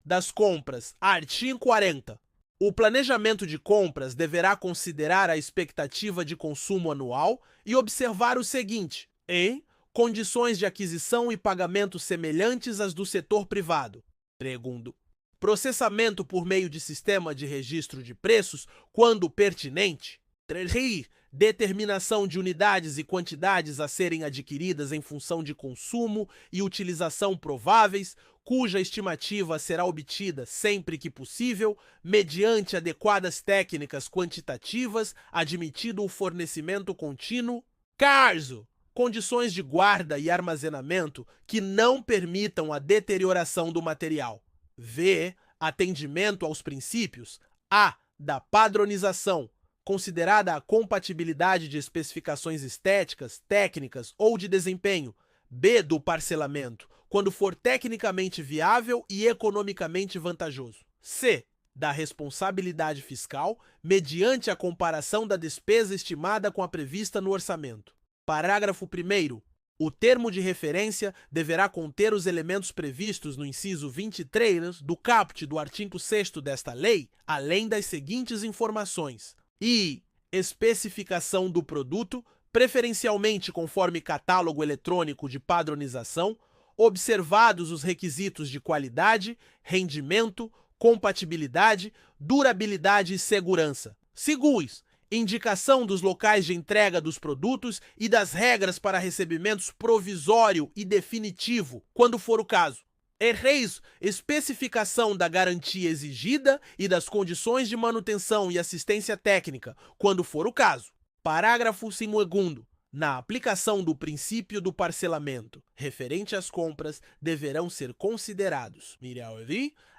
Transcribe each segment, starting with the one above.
das compras. Artigo 40. O planejamento de compras deverá considerar a expectativa de consumo anual e observar o seguinte: em condições de aquisição e pagamento semelhantes às do setor privado. Segundo, processamento por meio de sistema de registro de preços, quando pertinente. 3. Determinação de unidades e quantidades a serem adquiridas em função de consumo e utilização prováveis, cuja estimativa será obtida, sempre que possível, mediante adequadas técnicas quantitativas, admitido o fornecimento contínuo. Caso condições de guarda e armazenamento que não permitam a deterioração do material. V. Atendimento aos princípios A. Da padronização, considerada a compatibilidade de especificações estéticas, técnicas ou de desempenho. B. Do parcelamento, quando for tecnicamente viável e economicamente vantajoso. C. Da responsabilidade fiscal, mediante a comparação da despesa estimada com a prevista no orçamento. Parágrafo 1º. O termo de referência deverá conter os elementos previstos no inciso 23 do caput do artigo 6º desta lei, além das seguintes informações: I. Especificação do produto, preferencialmente conforme catálogo eletrônico de padronização, observados os requisitos de qualidade, rendimento, compatibilidade, durabilidade e segurança. Segundo, indicação dos locais de entrega dos produtos e das regras para recebimentos provisório e definitivo, quando for o caso. Erreis, especificação da garantia exigida e das condições de manutenção e assistência técnica, quando for o caso. Parágrafo 2º. Na aplicação do princípio do parcelamento referente às compras, deverão ser considerados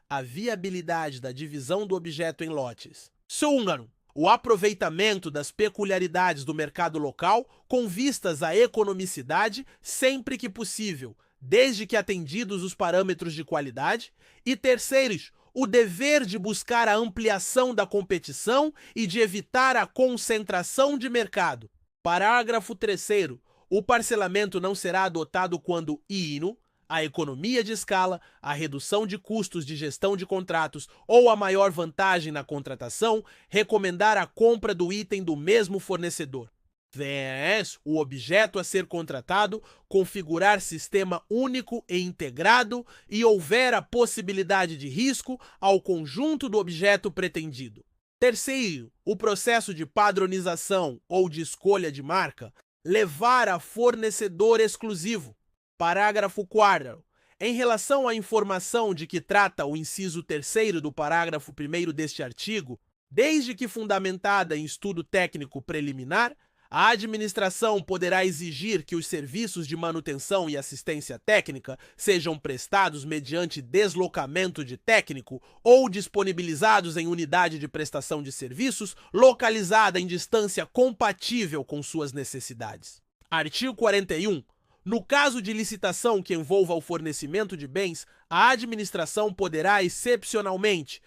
a viabilidade da divisão do objeto em lotes. Segundo, o aproveitamento das peculiaridades do mercado local com vistas à economicidade sempre que possível, desde que atendidos os parâmetros de qualidade. E terceiros, o dever de buscar a ampliação da competição e de evitar a concentração de mercado. Parágrafo 3º. O parcelamento não será adotado quando a economia de escala, a redução de custos de gestão de contratos ou a maior vantagem na contratação recomendar a compra do item do mesmo fornecedor. O objeto a ser contratado configurar sistema único e integrado e houver a possibilidade de risco ao conjunto do objeto pretendido. Terceiro, o processo de padronização ou de escolha de marca levar a fornecedor exclusivo. Parágrafo 4º. Em relação à informação de que trata o inciso 3º do parágrafo 1º deste artigo, desde que fundamentada em estudo técnico preliminar, a administração poderá exigir que os serviços de manutenção e assistência técnica sejam prestados mediante deslocamento de técnico ou disponibilizados em unidade de prestação de serviços localizada em distância compatível com suas necessidades. Artigo 41. No caso de licitação que envolva o fornecimento de bens, a administração poderá, excepcionalmente,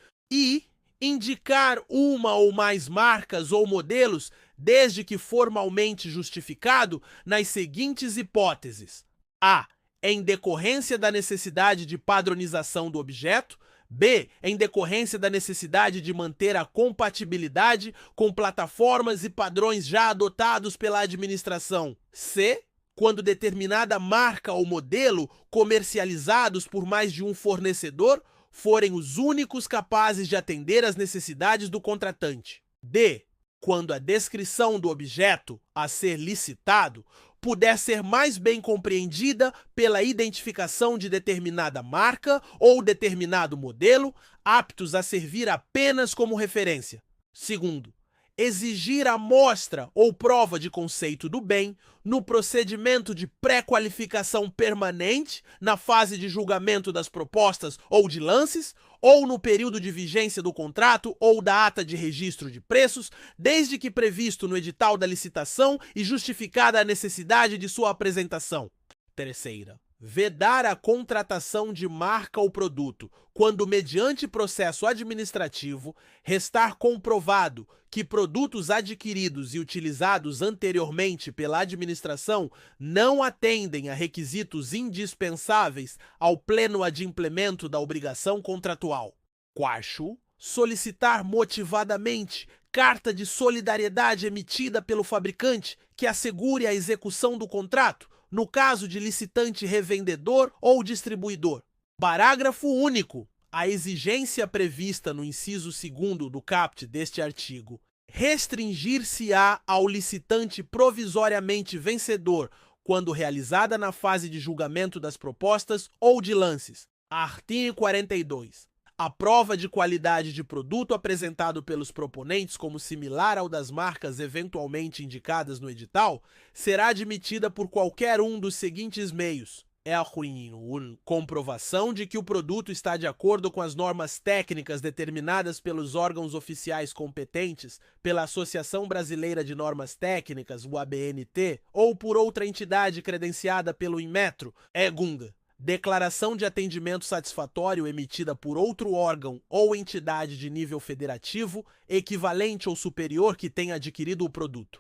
indicar uma ou mais marcas ou modelos, desde que formalmente justificado, nas seguintes hipóteses: A. Em decorrência da necessidade de padronização do objeto. B. Em decorrência da necessidade de manter a compatibilidade com plataformas e padrões já adotados pela administração. C. Quando determinada marca ou modelo, comercializados por mais de um fornecedor, forem os únicos capazes de atender às necessidades do contratante. D. Quando a descrição do objeto a ser licitado puder ser mais bem compreendida pela identificação de determinada marca ou determinado modelo, aptos a servir apenas como referência. Segundo, exigir amostra ou prova de conceito do bem no procedimento de pré-qualificação permanente, na fase de julgamento das propostas ou de lances, ou no período de vigência do contrato ou da ata de registro de preços, desde que previsto no edital da licitação e justificada a necessidade de sua apresentação. Terceira, Vedar a contratação de marca ou produto, quando, mediante processo administrativo, restar comprovado que produtos adquiridos e utilizados anteriormente pela administração não atendem a requisitos indispensáveis ao pleno adimplemento da obrigação contratual. Quarto, solicitar motivadamente carta de solidariedade emitida pelo fabricante que assegure a execução do contrato, no caso de licitante revendedor ou distribuidor. Parágrafo único. A exigência prevista no inciso 2º do caput deste artigo restringir-se-á ao licitante provisoriamente vencedor, quando realizada na fase de julgamento das propostas ou de lances. Artigo 42. A prova de qualidade de produto apresentado pelos proponentes como similar ao das marcas eventualmente indicadas no edital será admitida por qualquer um dos seguintes meios. Comprovação de que o produto está de acordo com as normas técnicas determinadas pelos órgãos oficiais competentes, pela Associação Brasileira de Normas Técnicas, o ABNT, ou por outra entidade credenciada pelo Inmetro, declaração de atendimento satisfatório emitida por outro órgão ou entidade de nível federativo, equivalente ou superior que tenha adquirido o produto.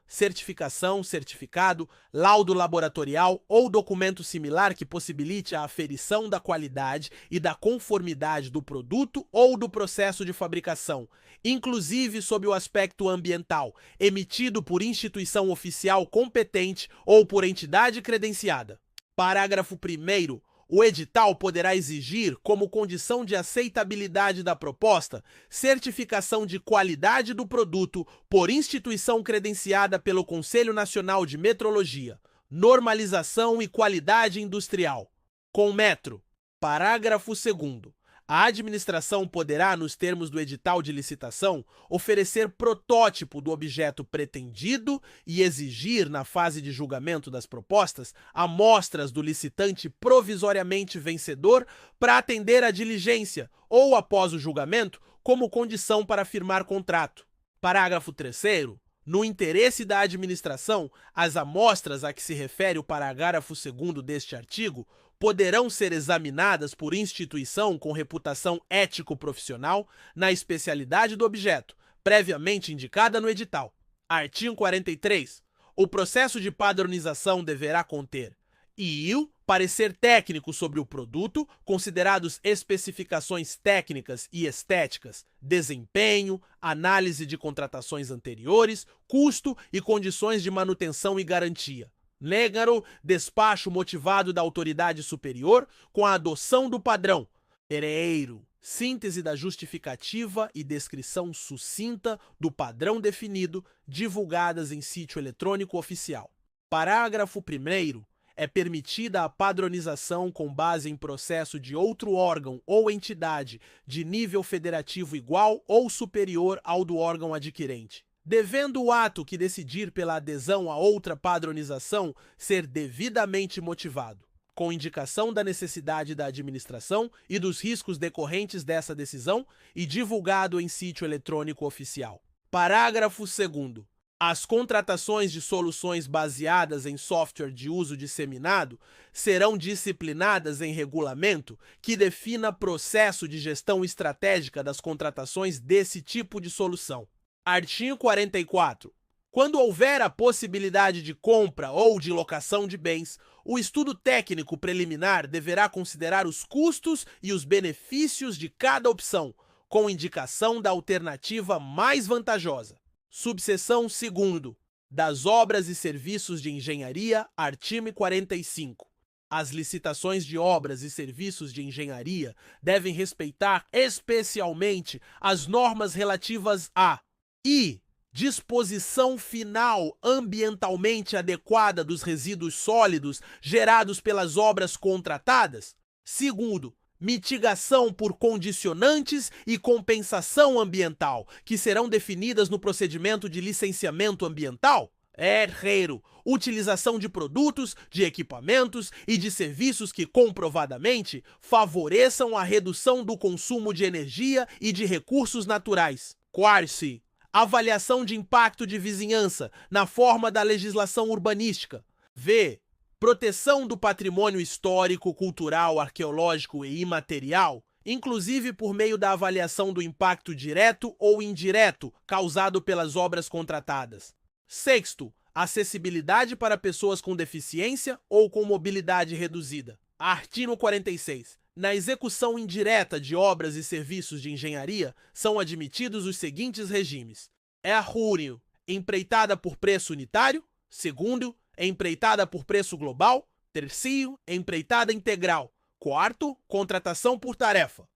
Certificação, certificado, laudo laboratorial ou documento similar que possibilite a aferição da qualidade e da conformidade do produto ou do processo de fabricação, inclusive sob o aspecto ambiental, emitido por instituição oficial competente ou por entidade credenciada. Parágrafo 1º. O edital poderá exigir, como condição de aceitabilidade da proposta, certificação de qualidade do produto por instituição credenciada pelo Conselho Nacional de Metrologia, Normalização e Qualidade Industrial, Conmetro. Parágrafo 2º. A administração poderá, nos termos do edital de licitação, oferecer protótipo do objeto pretendido e exigir, na fase de julgamento das propostas, amostras do licitante provisoriamente vencedor para atender à diligência ou, após o julgamento, como condição para firmar contrato. Parágrafo 3º. No interesse da administração, as amostras a que se refere o parágrafo 2º deste artigo poderão ser examinadas por instituição com reputação ético-profissional na especialidade do objeto, previamente indicada no edital. Artigo 43. O processo de padronização deverá conter parecer técnico sobre o produto, considerados especificações técnicas e estéticas, desempenho, análise de contratações anteriores, custo e condições de manutenção e garantia. Despacho motivado da autoridade superior com a adoção do padrão. Síntese da justificativa e descrição sucinta do padrão definido, divulgadas em sítio eletrônico oficial. Parágrafo 1º. É permitida a padronização com base em processo de outro órgão ou entidade de nível federativo igual ou superior ao do órgão adquirente, devendo o ato que decidir pela adesão a outra padronização ser devidamente motivado, com indicação da necessidade da administração e dos riscos decorrentes dessa decisão e divulgado em sítio eletrônico oficial. Parágrafo 2º. As contratações de soluções baseadas em software de uso disseminado serão disciplinadas em regulamento que defina processo de gestão estratégica das contratações desse tipo de solução. Artigo 44. Quando houver a possibilidade de compra ou de locação de bens, o estudo técnico preliminar deverá considerar os custos e os benefícios de cada opção, com indicação da alternativa mais vantajosa. Subseção 2º. Das obras e serviços de engenharia, artigo 45. As licitações de obras e serviços de engenharia devem respeitar especialmente as normas relativas a disposição final ambientalmente adequada dos resíduos sólidos gerados pelas obras contratadas. 2º, mitigação por condicionantes e compensação ambiental, que serão definidas no procedimento de licenciamento ambiental. Utilização de produtos, de equipamentos e de serviços que comprovadamente favoreçam a redução do consumo de energia e de recursos naturais. Quarto, avaliação de impacto de vizinhança na forma da legislação urbanística. proteção do patrimônio histórico, cultural, arqueológico e imaterial, inclusive por meio da avaliação do impacto direto ou indireto causado pelas obras contratadas. Sexto, acessibilidade para pessoas com deficiência ou com mobilidade reduzida. Artigo 46. Na execução indireta de obras e serviços de engenharia, são admitidos os seguintes regimes. Primeiro, empreitada por preço unitário. Segundo, empreitada por preço global. Terceiro, empreitada integral. Quarto, contratação por tarefa.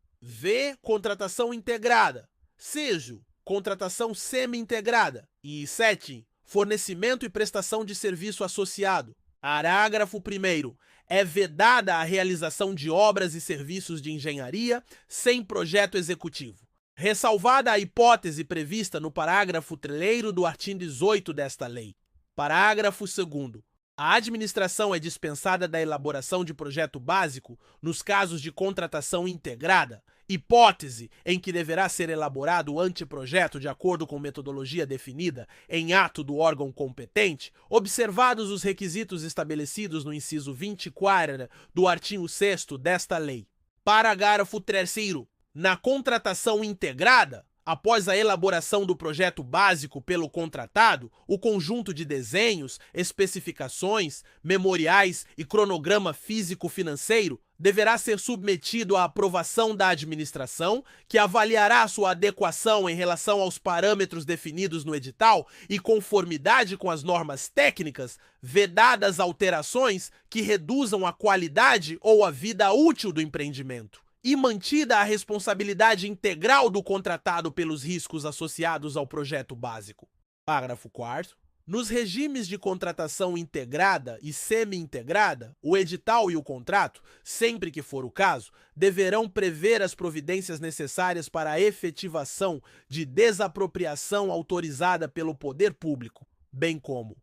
Contratação integrada. Sexto, contratação semi-integrada. E sétimo, fornecimento e prestação de serviço associado. Parágrafo 1º. É vedada a realização de obras e serviços de engenharia sem projeto executivo. Ressalvada a hipótese prevista no parágrafo 3º do artigo 18 desta lei. Parágrafo 2º. A administração é dispensada da elaboração de projeto básico nos casos de contratação integrada, hipótese em que deverá ser elaborado o anteprojeto de acordo com metodologia definida em ato do órgão competente, observados os requisitos estabelecidos no inciso 24 do artigo 6º desta lei. Parágrafo 3º. Na contratação integrada, após a elaboração do projeto básico pelo contratado, o conjunto de desenhos, especificações, memoriais e cronograma físico-financeiro deverá ser submetido à aprovação da administração, que avaliará sua adequação em relação aos parâmetros definidos no edital e conformidade com as normas técnicas, vedadas alterações que reduzam a qualidade ou a vida útil do empreendimento. E mantida a responsabilidade integral do contratado pelos riscos associados ao projeto básico. Parágrafo 4º. Nos regimes de contratação integrada e semi-integrada, o edital e o contrato, sempre que for o caso, deverão prever as providências necessárias para a efetivação de desapropriação autorizada pelo poder público, bem como,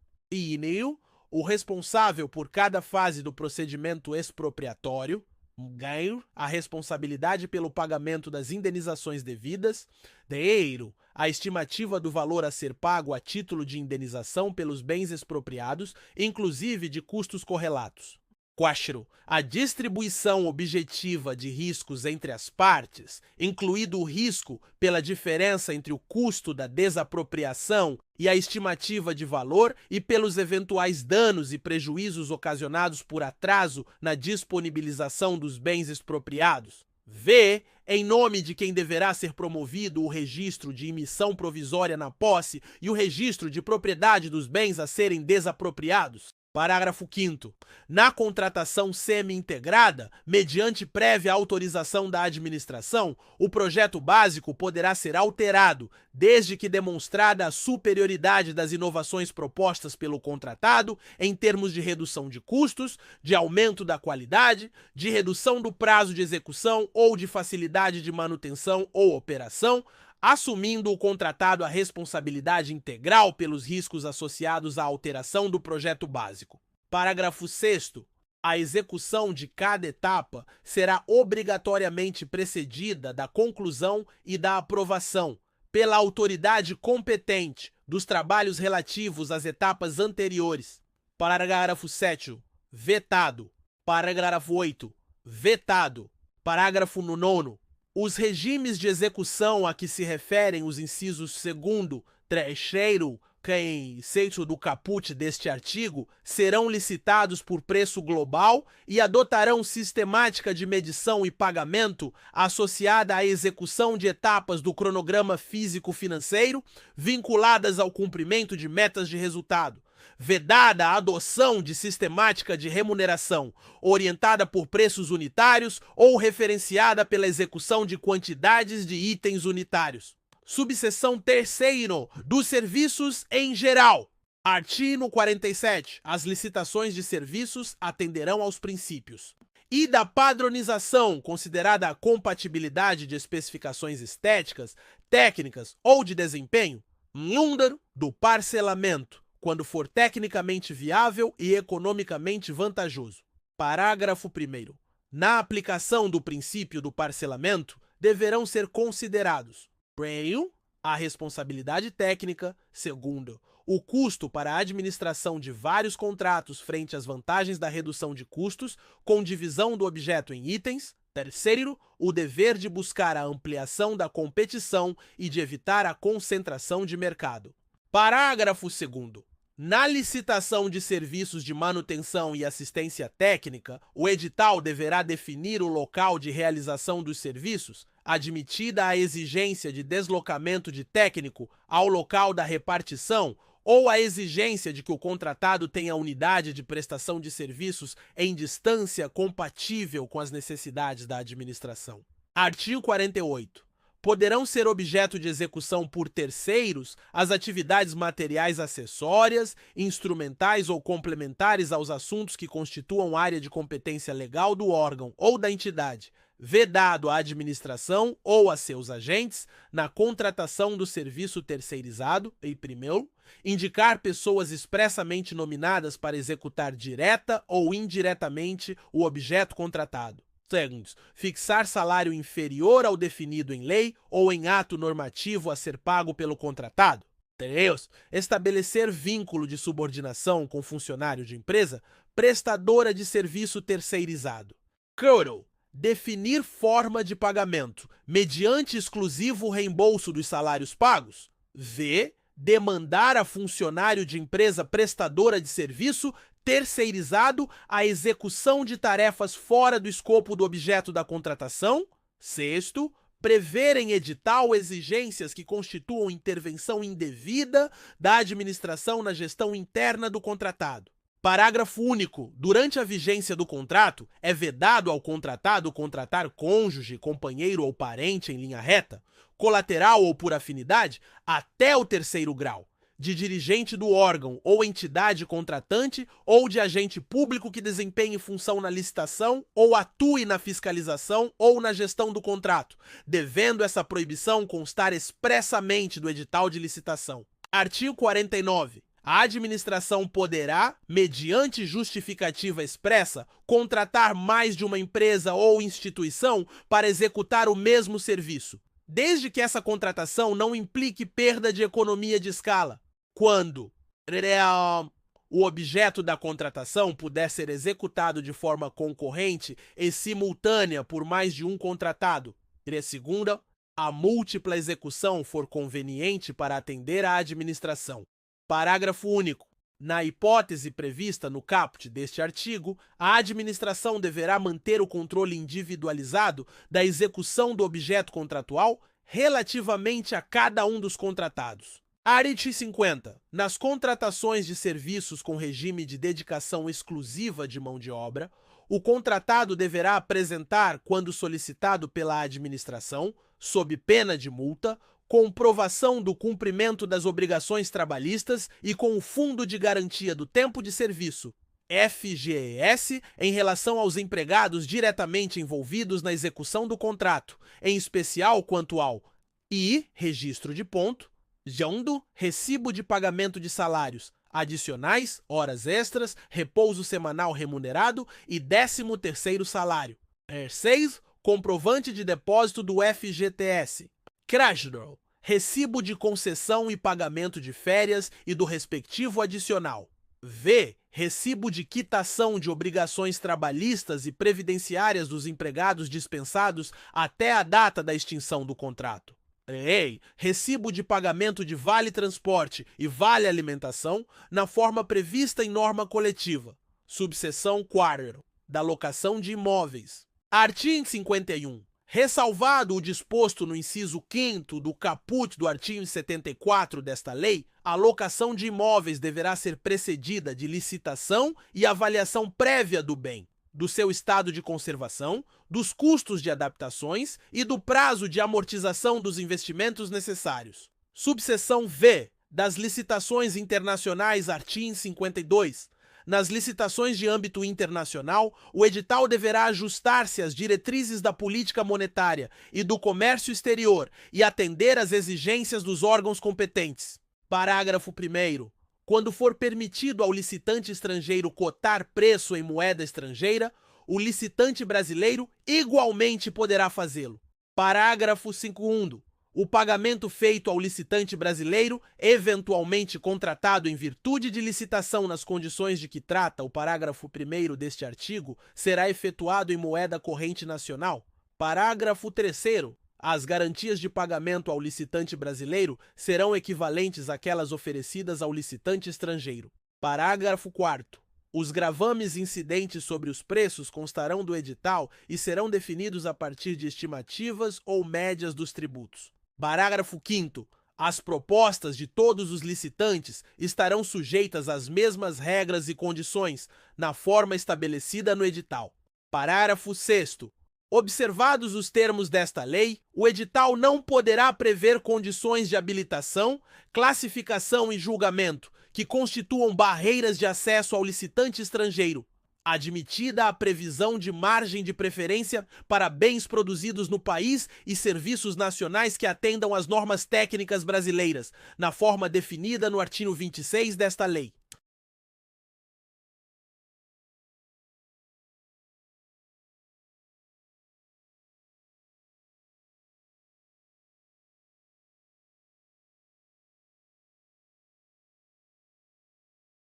o responsável por cada fase do procedimento expropriatório, a responsabilidade pelo pagamento das indenizações devidas. A estimativa do valor a ser pago a título de indenização pelos bens expropriados, inclusive de custos correlatos. 4. A distribuição objetiva de riscos entre as partes, incluído o risco pela diferença entre o custo da desapropriação e a estimativa de valor e pelos eventuais danos e prejuízos ocasionados por atraso na disponibilização dos bens expropriados. Em nome de quem deverá ser promovido o registro de emissão provisória na posse e o registro de propriedade dos bens a serem desapropriados. Parágrafo 5º. Na contratação semi-integrada, mediante prévia autorização da administração, o projeto básico poderá ser alterado, desde que demonstrada a superioridade das inovações propostas pelo contratado em termos de redução de custos, de aumento da qualidade, de redução do prazo de execução ou de facilidade de manutenção ou operação, assumindo o contratado a responsabilidade integral pelos riscos associados à alteração do projeto básico. Parágrafo 6º. A execução de cada etapa será obrigatoriamente precedida da conclusão e da aprovação, pela autoridade competente, dos trabalhos relativos às etapas anteriores. Parágrafo 7º. Vetado. Parágrafo 8º. Vetado. Parágrafo 9º. Os regimes de execução a que se referem os incisos 2º, 3º e 6º do caput deste artigo serão licitados por preço global e adotarão sistemática de medição e pagamento associada à execução de etapas do cronograma físico-financeiro vinculadas ao cumprimento de metas de resultado. Vedada a adoção de sistemática de remuneração, orientada por preços unitários ou referenciada pela execução de quantidades de itens unitários. Subseção 3º dos serviços em geral. Artigo 47. As licitações de serviços atenderão aos princípios e da padronização, considerada a compatibilidade de especificações estéticas, técnicas ou de desempenho, do parcelamento, quando for tecnicamente viável e economicamente vantajoso. Parágrafo 1º. Na aplicação do princípio do parcelamento, deverão ser considerados: primeiro, a responsabilidade técnica; segundo, o custo para a administração de vários contratos frente às vantagens da redução de custos, com divisão do objeto em itens. Terceiro, o dever de buscar a ampliação da competição e de evitar a concentração de mercado. Parágrafo 2º. Na licitação de serviços de manutenção e assistência técnica, o edital deverá definir o local de realização dos serviços, admitida a exigência de deslocamento de técnico ao local da repartição ou a exigência de que o contratado tenha unidade de prestação de serviços em distância compatível com as necessidades da administração. Artigo 48. Poderão ser objeto de execução por terceiros as atividades materiais acessórias, instrumentais ou complementares aos assuntos que constituam área de competência legal do órgão ou da entidade, vedado à administração ou a seus agentes, na contratação do serviço terceirizado, e primeiro, indicar pessoas expressamente nominadas para executar direta ou indiretamente o objeto contratado. Segundo, fixar salário inferior ao definido em lei ou em ato normativo a ser pago pelo contratado. 3. Estabelecer vínculo de subordinação com funcionário de empresa prestadora de serviço terceirizado. 4. Definir forma de pagamento mediante exclusivo reembolso dos salários pagos. V. Demandar a funcionário de empresa prestadora de serviço terceirizado a execução de tarefas fora do escopo do objeto da contratação. 6. Prever em edital exigências que constituam intervenção indevida da administração na gestão interna do contratado. Parágrafo único. Durante a vigência do contrato, é vedado ao contratado contratar cônjuge, companheiro ou parente em linha reta, colateral ou por afinidade, até o 3º grau, de dirigente do órgão ou entidade contratante ou de agente público que desempenhe função na licitação ou atue na fiscalização ou na gestão do contrato, devendo essa proibição constar expressamente do edital de licitação. Artigo 49. A administração poderá, mediante justificativa expressa, contratar mais de uma empresa ou instituição para executar o mesmo serviço, desde que essa contratação não implique perda de economia de escala. Quando o objeto da contratação puder ser executado de forma concorrente e simultânea por mais de um contratado. 3ª, a múltipla execução for conveniente para atender à administração. Parágrafo único. Na hipótese prevista no caput deste artigo, a administração deverá manter o controle individualizado da execução do objeto contratual relativamente a cada um dos contratados. Artigo 50. Nas contratações de serviços com regime de dedicação exclusiva de mão de obra, o contratado deverá apresentar, quando solicitado pela administração, sob pena de multa, comprovação do cumprimento das obrigações trabalhistas e com o Fundo de Garantia do Tempo de Serviço, FGTS, em relação aos empregados diretamente envolvidos na execução do contrato, em especial quanto ao registro de ponto, recibo de pagamento de salários adicionais, horas extras, repouso semanal remunerado e 13º salário. 6. Comprovante de depósito do FGTS. Crédito, recibo de concessão e pagamento de férias e do respectivo adicional. V. Recibo de quitação de obrigações trabalhistas e previdenciárias dos empregados dispensados até a data da extinção do contrato. Recibo de pagamento de vale-transporte e vale-alimentação na forma prevista em norma coletiva. Subseção 4. Da locação de imóveis. Artigo 51. Ressalvado o disposto no inciso 5º do caput do artigo 74 desta lei, a locação de imóveis deverá ser precedida de licitação e avaliação prévia do bem, do seu estado de conservação, dos custos de adaptações e do prazo de amortização dos investimentos necessários. Subseção V. Das licitações internacionais, artigo 52. Nas licitações de âmbito internacional, o edital deverá ajustar-se às diretrizes da política monetária e do comércio exterior e atender às exigências dos órgãos competentes. Parágrafo 1º. Quando for permitido ao licitante estrangeiro cotar preço em moeda estrangeira, o licitante brasileiro igualmente poderá fazê-lo. Parágrafo 2º. O pagamento feito ao licitante brasileiro, eventualmente contratado em virtude de licitação nas condições de que trata o parágrafo 1º deste artigo, será efetuado em moeda corrente nacional. Parágrafo 3º. As garantias de pagamento ao licitante brasileiro serão equivalentes àquelas oferecidas ao licitante estrangeiro. Parágrafo 4º. Os gravames incidentes sobre os preços constarão do edital e serão definidos a partir de estimativas ou médias dos tributos. Parágrafo 5º. As propostas de todos os licitantes estarão sujeitas às mesmas regras e condições, na forma estabelecida no edital. Parágrafo 6º. Observados os termos desta lei, o edital não poderá prever condições de habilitação, classificação e julgamento que constituam barreiras de acesso ao licitante estrangeiro, admitida a previsão de margem de preferência para bens produzidos no país e serviços nacionais que atendam às normas técnicas brasileiras, na forma definida no artigo 26 desta lei.